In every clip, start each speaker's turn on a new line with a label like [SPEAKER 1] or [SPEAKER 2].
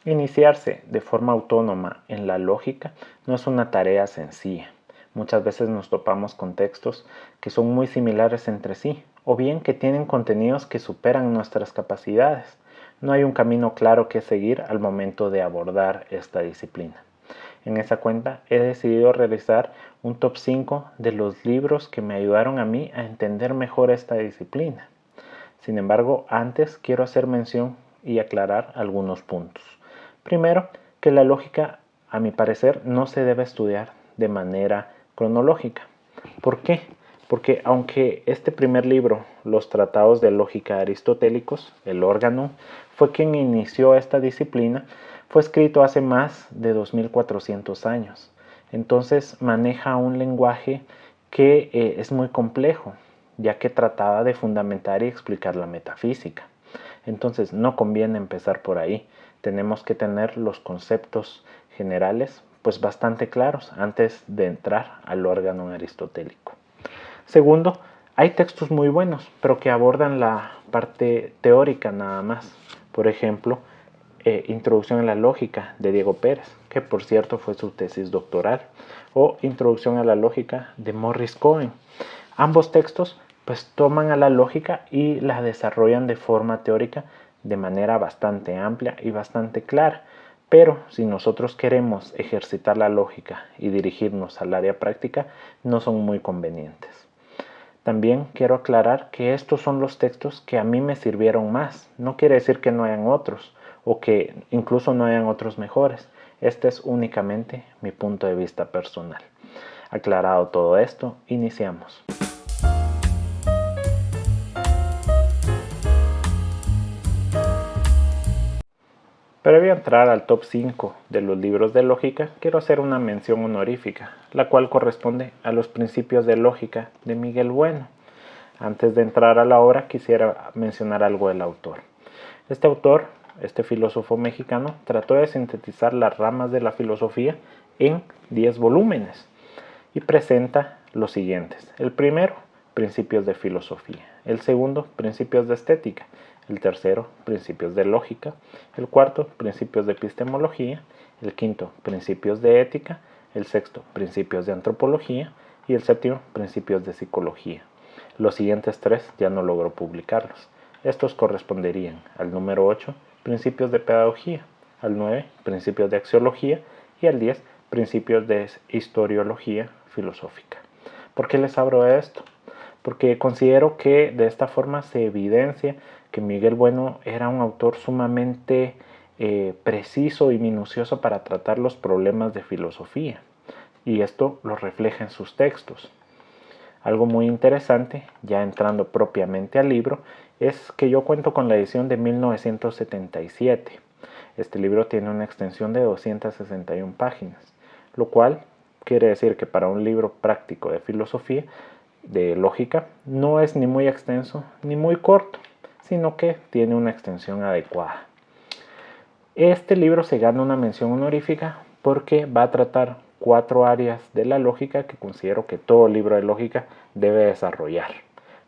[SPEAKER 1] Iniciarse de forma autónoma en la lógica no es una tarea sencilla. Muchas veces nos topamos con textos que son muy similares entre sí, o bien que tienen contenidos que superan nuestras capacidades. No hay un camino claro que seguir al momento de abordar esta disciplina. En esa cuenta he decidido realizar un top 5 de los libros que me ayudaron a mí a entender mejor esta disciplina. Sin embargo, antes quiero hacer mención y aclarar algunos puntos. Primero, que la lógica, a mi parecer, no se debe estudiar de manera cronológica. ¿Por qué? Porque aunque este primer libro, Los Tratados de Lógica Aristotélicos, el Organum, fue quien inició esta disciplina, fue escrito hace más de 2400 años. Entonces maneja un lenguaje que es muy complejo, ya que trataba de fundamentar y explicar la metafísica. Entonces no conviene empezar por ahí. Tenemos que tener los conceptos generales pues bastante claros antes de entrar al órgano aristotélico. Segundo, hay textos muy buenos, pero que abordan la parte teórica nada más. Por ejemplo, Introducción a la Lógica de Diego Pérez, que por cierto fue su tesis doctoral, o Introducción a la Lógica de Morris Cohen. Ambos textos pues toman a la lógica y la desarrollan de forma teórica de manera bastante amplia y bastante clara. Pero si nosotros queremos ejercitar la lógica y dirigirnos al área práctica, no son muy convenientes. También quiero aclarar que estos son los textos que a mí me sirvieron más. No quiere decir que no hayan otros o que incluso no hayan otros mejores. Este es únicamente mi punto de vista personal. Aclarado todo esto, iniciamos. Previo a entrar al top 5 de los libros de lógica, quiero hacer una mención honorífica, la cual corresponde a los principios de lógica de Miguel Bueno. Antes de entrar a la obra, quisiera mencionar algo del autor. Este autor, este filósofo mexicano, trató de sintetizar las ramas de la filosofía en 10 volúmenes y presenta los siguientes. El primero, principios de filosofía. El segundo, principios de estética. El tercero, principios de lógica. El cuarto, principios de epistemología. El quinto, principios de ética. El sexto, principios de antropología. Y el séptimo, principios de psicología. Los siguientes tres ya no logró publicarlos. Estos corresponderían al número 8, principios de pedagogía, al 9, principios de axiología y al 10, principios de historiología filosófica. ¿Por qué les hablo de esto? Porque considero que de esta forma se evidencia que Miguel Bueno era un autor sumamente preciso y minucioso para tratar los problemas de filosofía, y esto lo refleja en sus textos. Algo muy interesante, ya entrando propiamente al libro, es que yo cuento con la edición de 1977. Este libro tiene una extensión de 261 páginas, lo cual quiere decir que para un libro práctico de filosofía, de lógica, no es ni muy extenso ni muy corto, sino que tiene una extensión adecuada. Este libro se gana una mención honorífica porque va a tratar 4 áreas de la lógica que considero que todo libro de lógica debe desarrollar.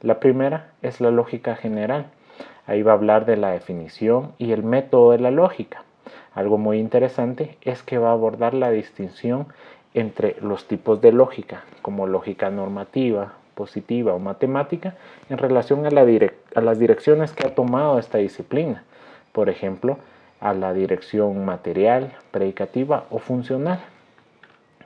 [SPEAKER 1] La primera es la lógica general. Ahí va a hablar de la definición y el método de la lógica. Algo muy interesante es que va a abordar la distinción entre los tipos de lógica, como lógica normativa, positiva o matemática, en relación a las direcciones que ha tomado esta disciplina. Por ejemplo, a la dirección material, predicativa o funcional.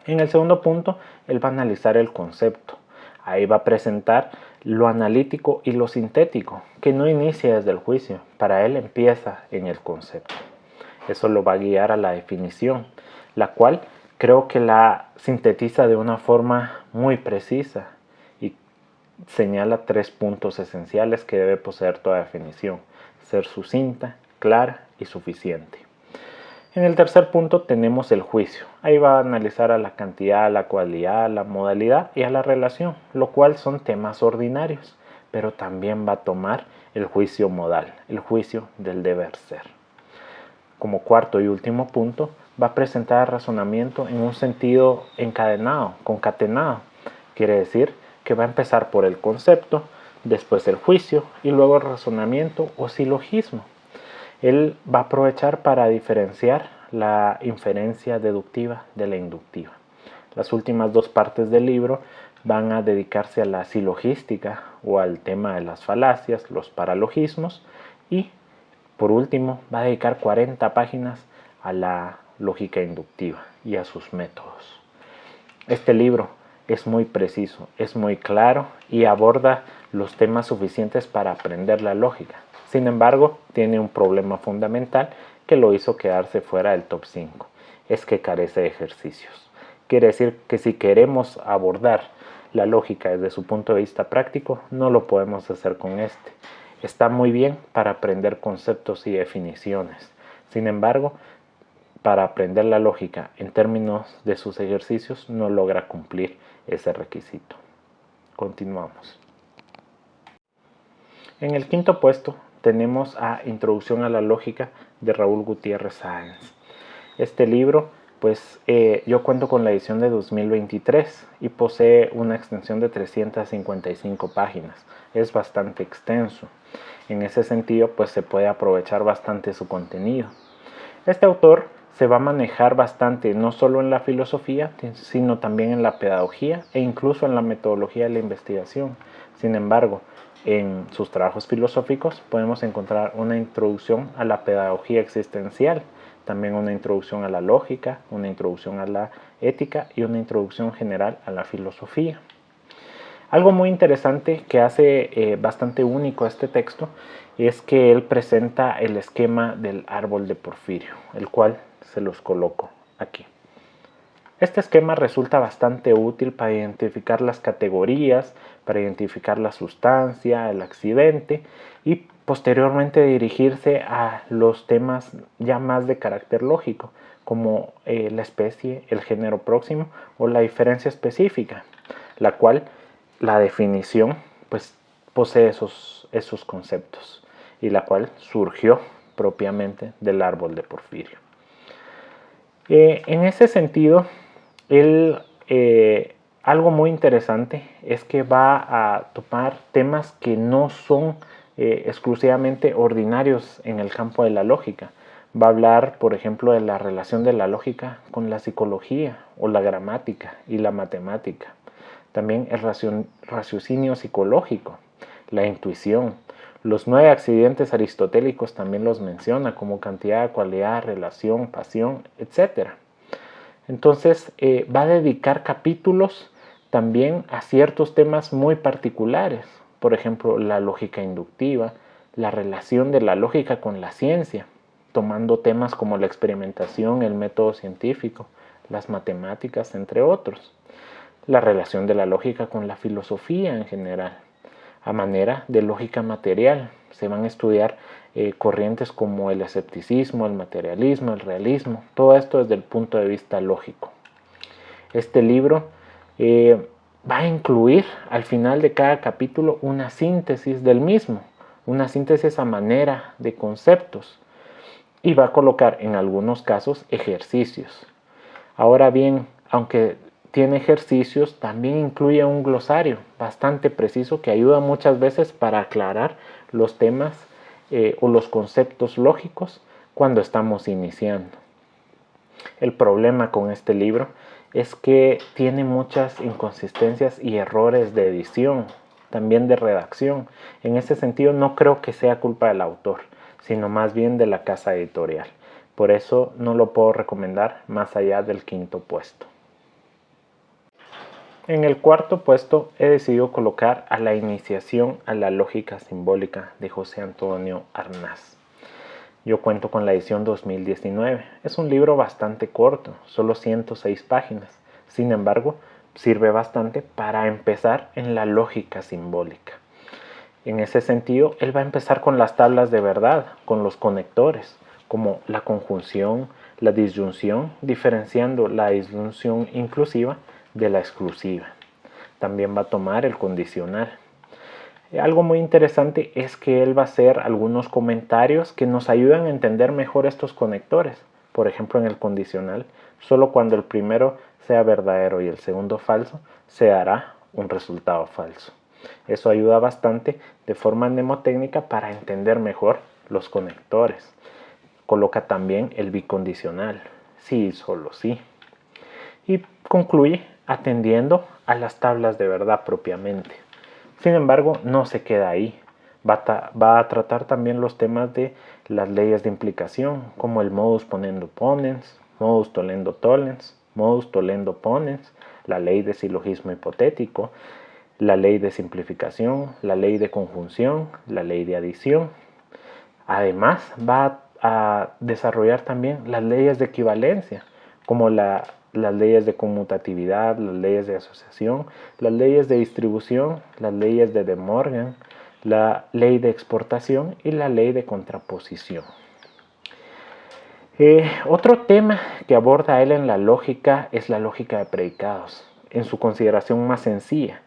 [SPEAKER 1] En el segundo punto, él va a analizar el concepto. Ahí va a presentar lo analítico y lo sintético, que no inicia desde el juicio. Para él empieza en el concepto. Eso lo va a guiar a la definición, la cual creo que la sintetiza de una forma muy precisa y señala 3 puntos esenciales que debe poseer toda definición: ser sucinta, clara y suficiente. En el tercer punto tenemos el juicio. Ahí va a analizar a la cantidad, a la cualidad, a la modalidad y a la relación, lo cual son temas ordinarios, pero también va a tomar el juicio modal, el juicio del deber ser. Como cuarto y último punto, va a presentar el razonamiento en un sentido encadenado, concatenado. Quiere decir que va a empezar por el concepto, después el juicio y luego el razonamiento o silogismo. él va a aprovechar para diferenciar la inferencia deductiva de la inductiva. Las últimas dos partes del libro van a dedicarse a la silogística o al tema de las falacias, los paralogismos, y por último va a dedicar 40 páginas a la lógica inductiva y a sus métodos. Este libro es muy preciso, es muy claro y aborda los temas suficientes para aprender la lógica. Sin embargo, tiene un problema fundamental que lo hizo quedarse fuera del top 5. Es que carece de ejercicios. Quiere decir que si queremos abordar la lógica desde su punto de vista práctico, no lo podemos hacer con este. Está muy bien para aprender conceptos y definiciones. Sin embargo, para aprender la lógica en términos de sus ejercicios no logra cumplir ese requisito. Continuamos. En el quinto puesto tenemos a Introducción a la Lógica de Raúl Gutiérrez Sáenz. Este libro, pues yo cuento con la edición de 2023 y posee una extensión de 355 páginas. Es bastante extenso. En ese sentido, pues se puede aprovechar bastante su contenido. Este autor se va a manejar bastante, no solo en la filosofía, sino también en la pedagogía e incluso en la metodología de la investigación. Sin embargo, en sus trabajos filosóficos podemos encontrar una introducción a la pedagogía existencial, también una introducción a la lógica, una introducción a la ética y una introducción general a la filosofía. Algo muy interesante que hace bastante único a este texto es que él presenta el esquema del árbol de Porfirio, el cual se los coloco aquí. Este esquema resulta bastante útil para identificar las categorías, para identificar la sustancia, el accidente y posteriormente dirigirse a los temas ya más de carácter lógico, como la especie, el género próximo o la diferencia específica, la cual la definición pues posee esos conceptos y la cual surgió propiamente del árbol de Porfirio. En ese sentido, algo muy interesante es que va a tomar temas que no son exclusivamente ordinarios en el campo de la lógica. Va a hablar, por ejemplo, de la relación de la lógica con la psicología o la gramática y la matemática. También el raciocinio psicológico, la intuición. Los 9 accidentes aristotélicos también los menciona como cantidad, cualidad, relación, pasión, etc. Entonces va a dedicar capítulos también a ciertos temas muy particulares. Por ejemplo, la lógica inductiva, la relación de la lógica con la ciencia, tomando temas como la experimentación, el método científico, las matemáticas, entre otros. La relación de la lógica con la filosofía en general, a manera de lógica material. Se van a estudiar corrientes como el escepticismo, el materialismo, el realismo, todo esto desde el punto de vista lógico. Este libro va a incluir al final de cada capítulo una síntesis del mismo, una síntesis a manera de conceptos, y va a colocar en algunos casos ejercicios. Ahora bien, aunque tiene ejercicios, también incluye un glosario bastante preciso que ayuda muchas veces para aclarar los temas o los conceptos lógicos cuando estamos iniciando. El problema con este libro es que tiene muchas inconsistencias y errores de edición, también de redacción. En ese sentido no creo que sea culpa del autor, sino más bien de la casa editorial. Por eso no lo puedo recomendar más allá del quinto puesto. En el cuarto puesto he decidido colocar a la iniciación a la lógica simbólica de José Antonio Arnaz. Yo cuento con la edición 2019. Es un libro bastante corto, solo 106 páginas. Sin embargo, sirve bastante para empezar en la lógica simbólica. En ese sentido, él va a empezar con las tablas de verdad, con los conectores, como la conjunción, la disyunción, diferenciando la disyunción inclusiva de la exclusiva. También va a tomar el condicional. Algo muy interesante es que él va a hacer algunos comentarios que nos ayudan a entender mejor estos conectores. Por ejemplo, en el condicional, solo cuando el primero sea verdadero y el segundo falso, se dará un resultado falso. Eso ayuda bastante de forma mnemotécnica para entender mejor los conectores. Coloca también el bicondicional, sí y solo sí. Y concluye atendiendo a las tablas de verdad propiamente. Sin embargo, no se queda ahí. Va a tratar también los temas de las leyes de implicación, como el modus ponendo ponens, modus tollendo tollens, modus tollendo ponens, la ley de silogismo hipotético, la ley de simplificación, la ley de conjunción, la ley de adición. Además, va a desarrollar también las leyes de equivalencia, como las leyes de conmutatividad, las leyes de asociación, las leyes de distribución, las leyes de De Morgan, la ley de exportación y la ley de contraposición. Otro tema que aborda él en la lógica es la lógica de predicados, en su consideración más sencilla.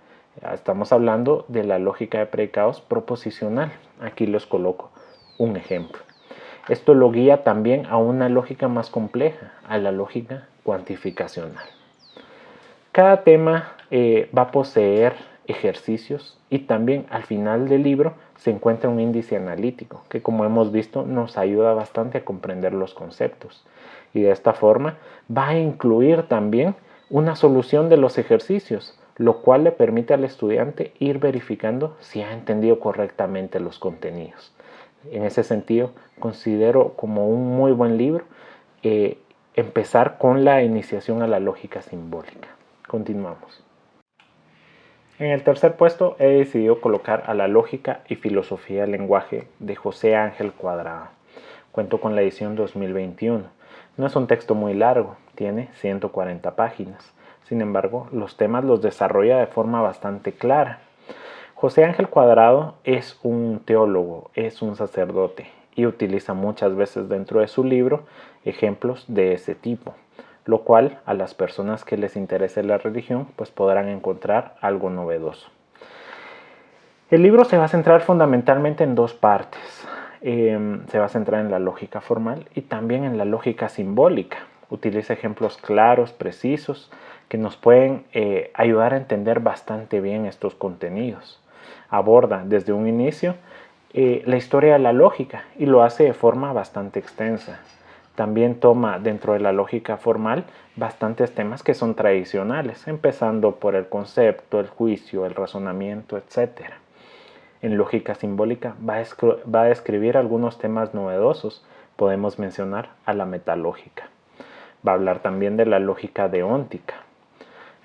[SPEAKER 1] Estamos hablando de la lógica de predicados proposicional. Aquí les coloco un ejemplo. Esto lo guía también a una lógica más compleja, a la lógica cuantificacional. Cada tema va a poseer ejercicios y también al final del libro se encuentra un índice analítico que, como hemos visto, nos ayuda bastante a comprender los conceptos. Y de esta forma va a incluir también una solución de los ejercicios, lo cual le permite al estudiante ir verificando si ha entendido correctamente los contenidos. En ese sentido, considero como un muy buen libro empezar con la iniciación a la lógica simbólica. Continuamos. En el tercer puesto he decidido colocar a la lógica y filosofía del lenguaje de José Ángel Cuadrado. Cuento con la edición 2021. No es un texto muy largo, tiene 140 páginas. Sin embargo, los temas los desarrolla de forma bastante clara. José Ángel Cuadrado es un teólogo, es un sacerdote y utiliza muchas veces dentro de su libro ejemplos de ese tipo, lo cual a las personas que les interese la religión pues podrán encontrar algo novedoso. El libro se va a centrar fundamentalmente en dos partes. Se va a centrar en la lógica formal y también en la lógica simbólica. Utiliza ejemplos claros, precisos, que nos pueden ayudar a entender bastante bien estos contenidos. Aborda desde un inicio la historia de la lógica y lo hace de forma bastante extensa. También toma dentro de la lógica formal bastantes temas que son tradicionales, empezando por el concepto, el juicio, el razonamiento, etc. En lógica simbólica va a describir algunos temas novedosos. Podemos mencionar a la metalógica. Va a hablar también de la lógica deóntica.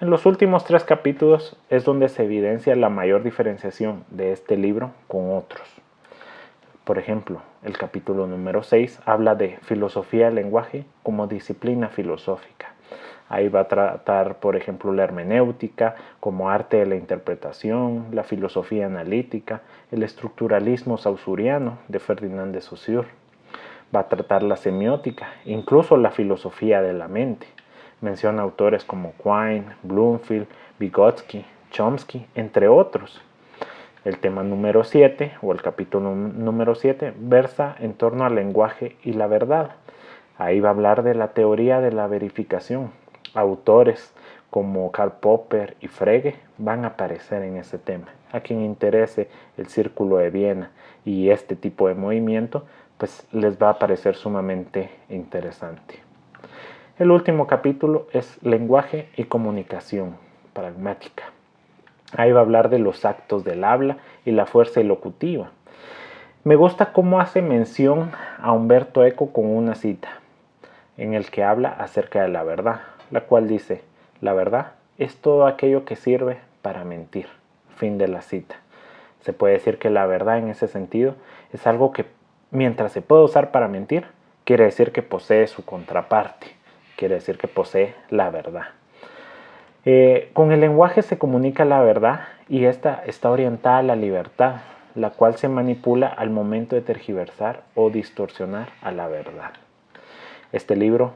[SPEAKER 1] En los últimos 3 capítulos es donde se evidencia la mayor diferenciación de este libro con otros. Por ejemplo, el capítulo número 6 habla de filosofía del lenguaje como disciplina filosófica. Ahí va a tratar, por ejemplo, la hermenéutica como arte de la interpretación, la filosofía analítica, el estructuralismo sausuriano de Ferdinand de Saussure. Va a tratar la semiótica, incluso la filosofía de la mente. Menciona autores como Quine, Bloomfield, Vygotsky, Chomsky, entre otros. El tema número 7, o el capítulo número 7, versa en torno al lenguaje y la verdad. Ahí va a hablar de la teoría de la verificación. Autores como Karl Popper y Frege van a aparecer en ese tema. A quien interese el Círculo de Viena y este tipo de movimiento, pues les va a parecer sumamente interesante. El último capítulo es lenguaje y comunicación pragmática. Ahí va a hablar de los actos del habla y la fuerza elocutiva. Me gusta cómo hace mención a Umberto Eco con una cita en el que habla acerca de la verdad, la cual dice: la verdad es todo aquello que sirve para mentir. Fin de la cita. Se puede decir que la verdad en ese sentido es algo que, mientras se puede usar para mentir, quiere decir que posee su contraparte, quiere decir que posee la verdad. Con el lenguaje se comunica la verdad y esta está orientada a la libertad, la cual se manipula al momento de tergiversar o distorsionar a la verdad. Este libro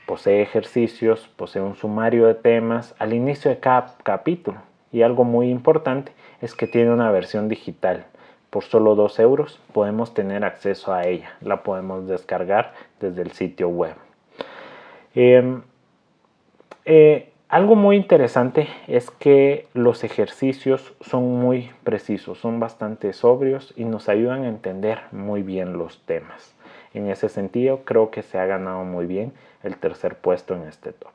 [SPEAKER 1] posee ejercicios, posee un sumario de temas al inicio de cada capítulo y algo muy importante es que tiene una versión digital. Por solo 2 euros podemos tener acceso a ella, la podemos descargar desde el sitio web. Algo muy interesante es que los ejercicios son muy precisos, son bastante sobrios y nos ayudan a entender muy bien los temas. En ese sentido, creo que se ha ganado muy bien el tercer puesto en este top.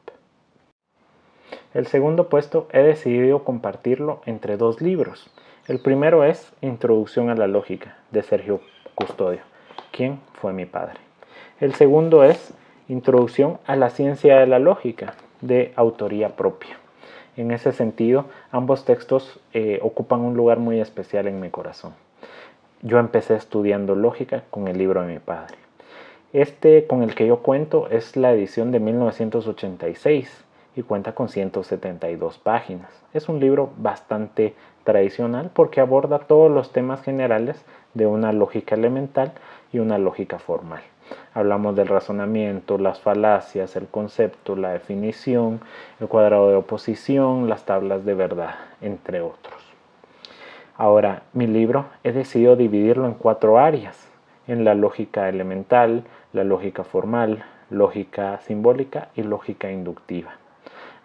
[SPEAKER 1] El segundo puesto he decidido compartirlo entre dos libros. El primero es Introducción a la Lógica, de Sergio Custodio, quien fue mi padre. El segundo es Introducción a la Ciencia de la Lógica, de autoría propia. En ese sentido, ambos textos ocupan un lugar muy especial en mi corazón. Yo empecé estudiando lógica con el libro de mi padre. Este con el que yo cuento es la edición de 1986 y cuenta con 172 páginas. Es un libro bastante tradicional porque aborda todos los temas generales de una lógica elemental y una lógica formal. Hablamos del razonamiento, las falacias, el concepto, la definición, el cuadrado de oposición, las tablas de verdad, entre otros. Ahora, mi libro he decidido dividirlo en 4 áreas: en la lógica elemental, la lógica formal, lógica simbólica y lógica inductiva.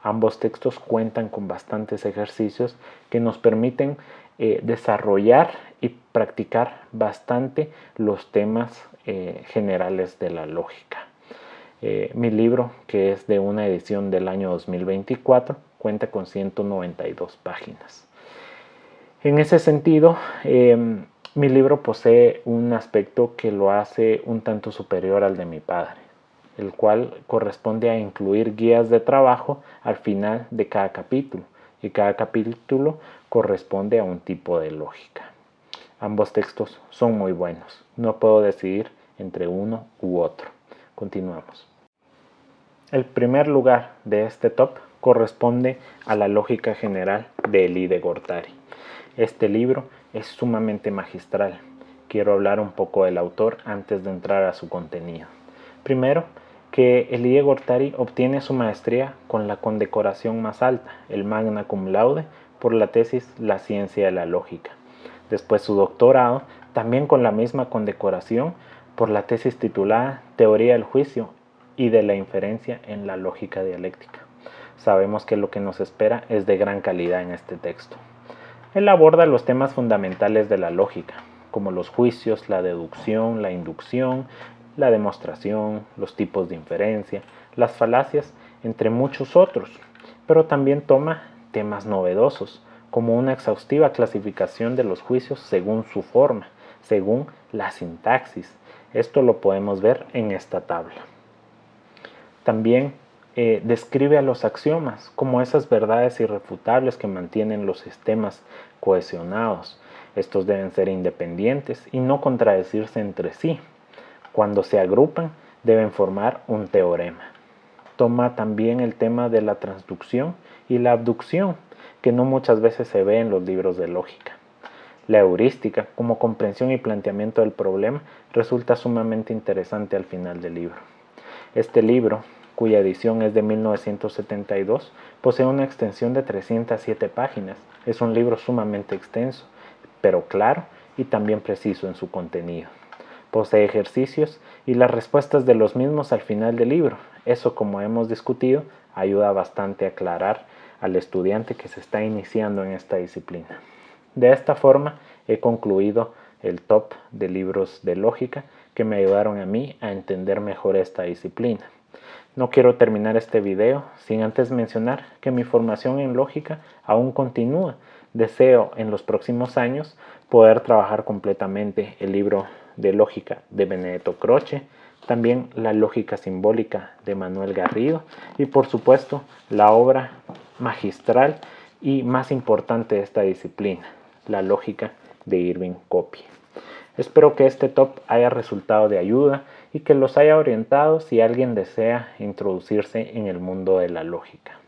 [SPEAKER 1] Ambos textos cuentan con bastantes ejercicios que nos permiten desarrollar y practicar bastante los temas generales de la lógica. Mi libro, que es de una edición del año 2024, cuenta con 192 páginas. En ese sentido, mi libro posee un aspecto que lo hace un tanto superior al de mi padre, el cual corresponde a incluir guías de trabajo al final de cada capítulo, y cada capítulo corresponde a un tipo de lógica. Ambos textos son muy buenos, no puedo decidir entre uno u otro. Continuamos. El primer lugar de este top corresponde a la lógica general de Elie de Gortari. Este libro es sumamente magistral. Quiero hablar un poco del autor antes de entrar a su contenido. Primero, que Elie de Gortari obtiene su maestría con la condecoración más alta, el Magna Cum Laude, por la tesis La ciencia de la lógica. Después su doctorado, también con la misma condecoración, por la tesis titulada Teoría del juicio y de la inferencia en la lógica dialéctica. Sabemos que lo que nos espera es de gran calidad en este texto. Él aborda los temas fundamentales de la lógica, como los juicios, la deducción, la inducción, la demostración, los tipos de inferencia, las falacias, entre muchos otros, pero también toma temas novedosos, como una exhaustiva clasificación de los juicios según su forma, según la sintaxis. Esto lo podemos ver en esta tabla. También describe a los axiomas como esas verdades irrefutables que mantienen los sistemas cohesionados. Estos deben ser independientes y no contradecirse entre sí. Cuando se agrupan, deben formar un teorema. Toma también el tema de la transducción y la abducción, que no muchas veces se ve en los libros de lógica. La heurística, como comprensión y planteamiento del problema, resulta sumamente interesante al final del libro. Este libro, cuya edición es de 1972, posee una extensión de 307 páginas. Es un libro sumamente extenso, pero claro y también preciso en su contenido. Posee ejercicios y las respuestas de los mismos al final del libro. Eso, como hemos discutido, ayuda bastante a aclarar al estudiante que se está iniciando en esta disciplina. De esta forma he concluido el top de libros de lógica que me ayudaron a mí a entender mejor esta disciplina. No quiero terminar este video sin antes mencionar que mi formación en lógica aún continúa. Deseo en los próximos años poder trabajar completamente el libro de lógica de Benedetto Croce, también la lógica simbólica de Manuel Garrido y por supuesto la obra magistral y más importante de esta disciplina, la lógica de Irving Coppi. Espero que este top haya resultado de ayuda y que los haya orientado si alguien desea introducirse en el mundo de la lógica.